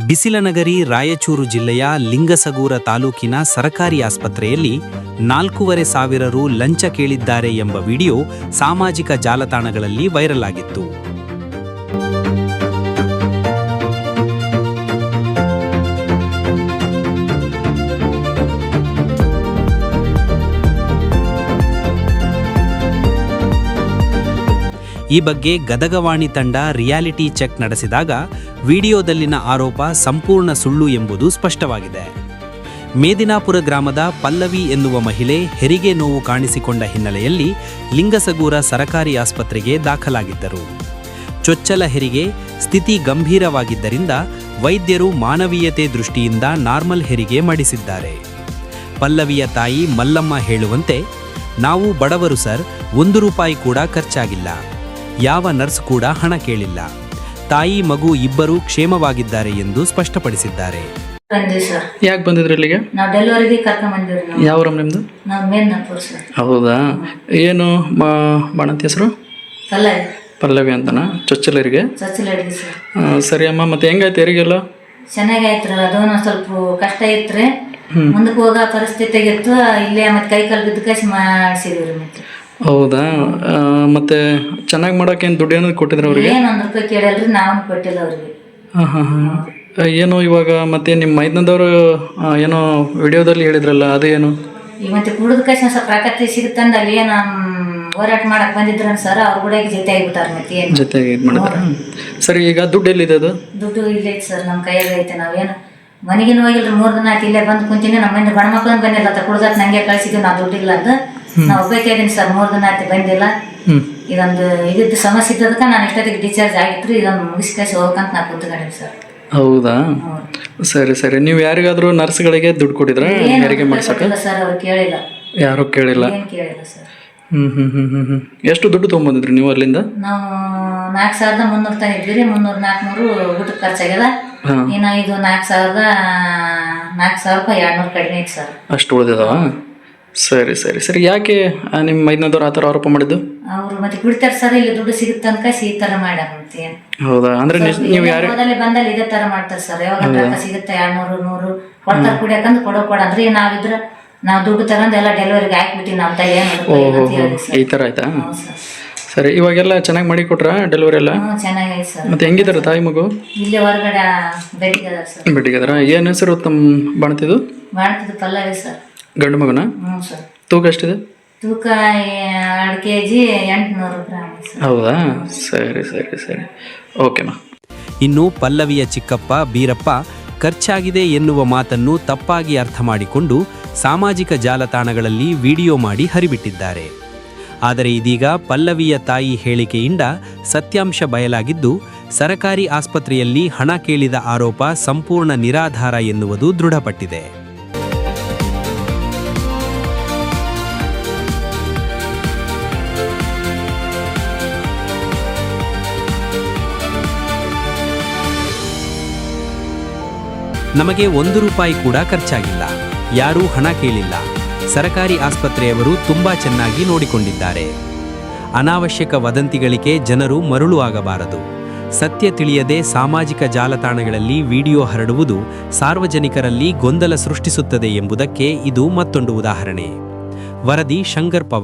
ಬಿಸಿಲನಗರಿ ರಾಯಚೂರು ಜಿಲ್ಲೆಯ ಲಿಂಗಸಗೂರ ತಾಲೂಕಿನ ಸರಕಾರಿ ಆಸ್ಪತ್ರೆಯಲ್ಲಿ 4,500 ರು ಲಂಚ ಕೇಳಿದ್ದಾರೆ ಎಂಬ ವಿಡಿಯೋ ಸಾಮಾಜಿಕ ಜಾಲತಾಣಗಳಲ್ಲಿ ವೈರಲ್ ಆಗಿತ್ತು. ಈ ಬಗ್ಗೆ ಗದಗವಾಣಿ ತಂಡ ರಿಯಾಲಿಟಿ ಚೆಕ್ ನಡೆಸಿದಾಗ ವಿಡಿಯೋದಲ್ಲಿನ ಆರೋಪ ಸಂಪೂರ್ಣ ಸುಳ್ಳು ಎಂಬುದು ಸ್ಪಷ್ಟವಾಗಿದೆ. ಮೇದಿನಾಪುರ ಗ್ರಾಮದ ಪಲ್ಲವಿ ಎನ್ನುವ ಮಹಿಳೆ ಹೆರಿಗೆ ನೋವು ಕಾಣಿಸಿಕೊಂಡ ಹಿನ್ನೆಲೆಯಲ್ಲಿ ಲಿಂಗಸಗೂರ ಸರಕಾರಿ ಆಸ್ಪತ್ರೆಗೆ ದಾಖಲಾಗಿದ್ದರು. ಚೊಚ್ಚಲ ಹೆರಿಗೆ ಸ್ಥಿತಿ ಗಂಭೀರವಾಗಿದ್ದರಿಂದ ವೈದ್ಯರು ಮಾನವೀಯತೆ ದೃಷ್ಟಿಯಿಂದ ನಾರ್ಮಲ್ ಹೆರಿಗೆ ಮಾಡಿಸಿದ್ದಾರೆ. ಪಲ್ಲವಿಯ ತಾಯಿ ಮಲ್ಲಮ್ಮ ಹೇಳುವಂತೆ, ನಾವು ಬಡವರು ಸರ್, 1 ರೂಪಾಯಿ ಕೂಡ ಖರ್ಚಾಗಿಲ್ಲ. ಯಾವ ನರ್ಸ್ ಕೂಡ ಹಣ ಕೇಳಿಲ್ಲ. ತಾಯಿ ಮಗು ಇಬ್ಬರೂ ಕ್ಷೇಮವಾಗಿದ್ದಾರೆ ಎಂದು ಸ್ಪಷ್ಟಪಡಿಸಿದ್ದಾರೆ. ಯಾಕೆ ಬಂದಿದ್ರಿ ಇಲ್ಲಿಗೆ? ನಾವು ಡೆಲಿವರಿಗೆ ಕರ್ಕೊಂಡ್ ಬಂದಿವ್ರಿ. ಯಾವ ಊರು ನಿಮ್ದು? ನಾವು ಮೇದಿನಾಪುರ ಸರ್. ಹೌದಾ? ಏನು ಬಾಣಂತಿ ಹೆಸರು? ಪಲ್ಲವಿ ಅಂತನಾ? ಚೊಚ್ಚಲರಿಗೆ ಸರ್. ಸರಿ ಅಮ್ಮ, ಮತ್ತೆ ಹೆಂಗಾಯ್ತು ಹೆರಿಗೆಲ್ಲ? ಚೆನ್ನಾಗಿ ಆಯ್ತು. ಅದೊಂದು ಸ್ವಲ್ಪ ಕಷ್ಟ ಇತ್ತು. ಮುಂದಕ್ಕೆ ಹೋಗೋ ಪರಿಸ್ಥಿತಿ ಆಗಿತ್ತು. ಇಲ್ಲೇ ಮತ್ತೆ ಕೈ ಕಾಲು ಬಿದ್ದು ಕಸಿ ಮಾಡಿಸಿದ್ವಿ. ಮತ್ತೆ ಹೌದಾ? ಮತ್ತೆ ಚೆನ್ನಾಗಿ ಮಾಡೋಕೇನು ದುಡ್ಡು ಏನಾದ್ರು ಕೊಟ್ಟಿದ್ರು ಅವ್ರಿಗೆ? ಏನು 1 ರೂಪಾಯಿ ಕೇಳಲ್ರಿ, ನಾವು ಕೊಟ್ಟಿಲ್ಲ ಅವ್ರಿಗೆ. ಏನು ಇವಾಗ ಮತ್ತೆ ನಿಮ್ಮ ಮೈದನದವರು ಏನೋ ವಿಡಿಯೋದಲ್ಲಿ ಹೇಳಿದ್ರಲ್ಲ, ಅದೇನು? ಈಗ ಮತ್ತೆ ಕುಡಿದ ಕಸಿ ಸ್ವಲ್ಪ ಪ್ರಾಕೃತಿ ಸಿಗುತ್ತಂದ ಅಲ್ಲಿ ಏನು ಹೋರಾಟ ಮಾಡಕ್ ಬಂದಿದ್ರ ಸರ್. ಅವ್ರು ಕೂಡ ಜೊತೆ ಆಗಿಬಿಟ್ಟಾರ. ಮತ್ತೆ ಏನು ಜೊತೆಗೆ ಇದು ಮಾಡಿದಾರ? ಸರಿ, ಈಗ ದುಡ್ಡು ಎಲ್ಲಿದೆ? ಅದು ದುಡ್ಡು ಇಲ್ಲೇ ಐತೆ ಸರ್, ನಮ್ಮ ಕೈಯಾಗ ಐತೆ. ನಾವೇನು ಮನೆಗಿನ ಹೋಗಿಲ್ರಿ. 3 ದಿನ ಆಯ್ತು ಇಲ್ಲೇ ಬಂದು ಕುಂತೀನಿ. ನಮ್ಮ ಮನೆ ಗಂಡ ಮಕ್ಳನ್ನ ಬಂದಿಲ್ಲ ಅಂತ ಕುಡ್ದಾಕ ನಂಗೆ ಕಳಿಸಿದ್ವಿ. ನಾವು ದುಡ್ಡಿಲ್ಲ ಅಂತ ನಾವು ಒಬ್ಬಾಕಿದ್ದೀನಿ ಸರ್. 3 ದಿನ ಆಯ್ತು ಬಂದಿಲ್ಲ. ಇದೊಂದು ಇದಿದ್ದು ಸಮಸ್ಯೆ ಇದ್ದದಕ್ಕೆ ನಾನು ಇಷ್ಟೊತ್ತಿಗೆ ಡಿಸ್ಚಾರ್ಜ್ ಆಗಿತ್ತು. ಇದೊಂದು ಮುಗಿಸ್ಕಸಿ ಹೋಗ್ಬೇಕಂತ ನಾ ಕೂತ್ಕೊಂಡಿನಿ ಸರ್. ಹೌದಾ? ಸರಿ ಸರಿ. ನೀವು ಯಾರಿಗಾದ್ರೂ ನರ್ಸ್ಗಳಿಗೆ ದುಡ್ಡು ಕೊಟ್ಟಿದ್ರ ಹೆರಿಗೆ ಮಾಡ್ಸಕ್ಕೆ? ಸರ್ ಅವ್ರು ಕೇಳಿಲ್ಲ. ಯಾರು ಕೇಳಿಲ್ಲ? ಕೇಳಿಲ್ಲ ಸರ್. ಎಷ್ಟು ದುಡ್ಡು ತೊಗೊಂಬಂದಿದ್ರಿ ನೀವು ಅಲ್ಲಿಂದ? ನಾವು 4,300 ತಂದಿದ್ವಿ. 300-400 ಊಟಕ್ಕೆ ಖರ್ಚಾಗ್ಯದ. ಇನ್ನು ಇದು 4,000 ರೂಪಾಯಿ 200 ಕಡಿಮೆ ಐತೆ ಸರ್. ಅಷ್ಟು ಉಳಿದಿದಾವ? ಸರಿ ಸರಿ ಸರಿ. ಯಾಕೆ ನಿಮ್ಮ ಮೈದನದವ್ರು ಆ ಥರ ಆರೋಪ ಮಾಡಿದ್ದು? ಅವ್ರು ಮತ್ತೆ ಕುಡಿತಾರೆ ಸರ್. ಇಲ್ಲಿ ದುಡ್ಡು ಸಿಗುತ್ತೆ ತನಕ ಈ ಥರ ಮಾಡ್ಯಾರ. ಮತ್ತೆ ಹೌದಾ? ಅಂದ್ರೆ ನೀವು ಯಾರು ಬಂದಲ್ಲಿ ಇದೇ ಥರ ಮಾಡ್ತಾರೆ ಸರ್. ಯಾವಾಗ ರೊಕ್ಕ ಸಿಗುತ್ತೆ 200-100 ಕೊಡ್ತಾರೆ ಕುಡಿಯಾಕಂದ್ ಕೊಡ ಅಂದ್ರೆ ನಾವಿದ್ರೆ ನಾವು ದುಡ್ಡು ತಗೊಂಡು ಎಲ್ಲ ಡೆಲಿವರಿಗೆ ಹಾಕ್ಬಿಟ್ಟಿವಿ. ನಮ್ಮ ತಾಯಿ ಈ ಥರ ಆಯ್ತಾ? ಸರಿ. ಇವಾಗೆಲ್ಲ ಚೆನ್ನಾಗಿ ಮಾಡಿ ಕೊಟ್ರ ಡೆಲಿವರಿ ಎಲ್ಲ? ಚೆನ್ನಾಗೈತೆ ಸರ್. ಮತ್ತೆ ಹೆಂಗಿದಾರ ತಾಯಿ ಮಗು? ಇಲ್ಲೇ ಹೊರಗಡೆ ಬೆಟ್ಟಿಗದಾರ ಸರ್. ಬೆಟ್ಟಿಗದಾರ? ಏನು ಹೆಸರು ತಮ್ಮ ಬಾಣತಿದು? ಬಾಣತಿದ್ದು ಪಲ್ಲವಿ ಸರ್. ಗಂಡು ಮಗನ? ಹ್ಞೂ ಸರ್. ತೂಕ ಎಷ್ಟಿದೆ? ತೂಕ 2 kg 800 ಗ್ರಾಮ್. ಹೌದಾ? ಸರಿ ಸರಿ ಸರಿ. ಓಕೆನಾ. ಇನ್ನು ಪಲ್ಲವಿಯ ಚಿಕ್ಕಪ್ಪ ಬೀರಪ್ಪ ಖರ್ಚಾಗಿದೆ ಎನ್ನುವ ಮಾತನ್ನು ತಪ್ಪಾಗಿ ಅರ್ಥ ಮಾಡಿಕೊಂಡು ಸಾಮಾಜಿಕ ಜಾಲತಾಣಗಳಲ್ಲಿ ವಿಡಿಯೋ ಮಾಡಿ ಹರಿಬಿಟ್ಟಿದ್ದಾರೆ. ಆದರೆ ಇದೀಗ ಪಲ್ಲವಿಯ ತಾಯಿ ಹೇಳಿಕೆಯಿಂದ ಸತ್ಯಾಂಶ ಬಯಲಾಗಿದ್ದು, ಸರಕಾರಿ ಆಸ್ಪತ್ರೆಯಲ್ಲಿ ಹಣ ಕೇಳಿದ ಆರೋಪ ಸಂಪೂರ್ಣ ನಿರಾಧಾರ ಎನ್ನುವುದು ದೃಢಪಟ್ಟಿದೆ. ನಮಗೆ 1 ರೂಪಾಯಿ ಕೂಡ ಖರ್ಚಾಗಿಲ್ಲ. ಯಾರೂ ಹಣ ಕೇಳಿಲ್ಲ. ಸರಕಾರಿ ಆಸ್ಪತ್ರೆಯವರು ತುಂಬಾ ಚೆನ್ನಾಗಿ ನೋಡಿಕೊಂಡಿದ್ದಾರೆ. ಅನಾವಶ್ಯಕ ವದಂತಿಗಳಿಗೆ ಜನರು ಮರುಳು ಆಗಬಾರದು. ಸತ್ಯ ತಿಳಿಯದೆ ಸಾಮಾಜಿಕ ಜಾಲತಾಣಗಳಲ್ಲಿ ವಿಡಿಯೋ ಹರಡುವುದು ಸಾರ್ವಜನಿಕರಲ್ಲಿ ಗೊಂದಲ ಸೃಷ್ಟಿಸುತ್ತದೆ ಎಂಬುದಕ್ಕೆ ಇದು ಮತ್ತೊಂದು ಉದಾಹರಣೆ. ವರದಿ ಶಂಕರ್ ಪವಾರ್.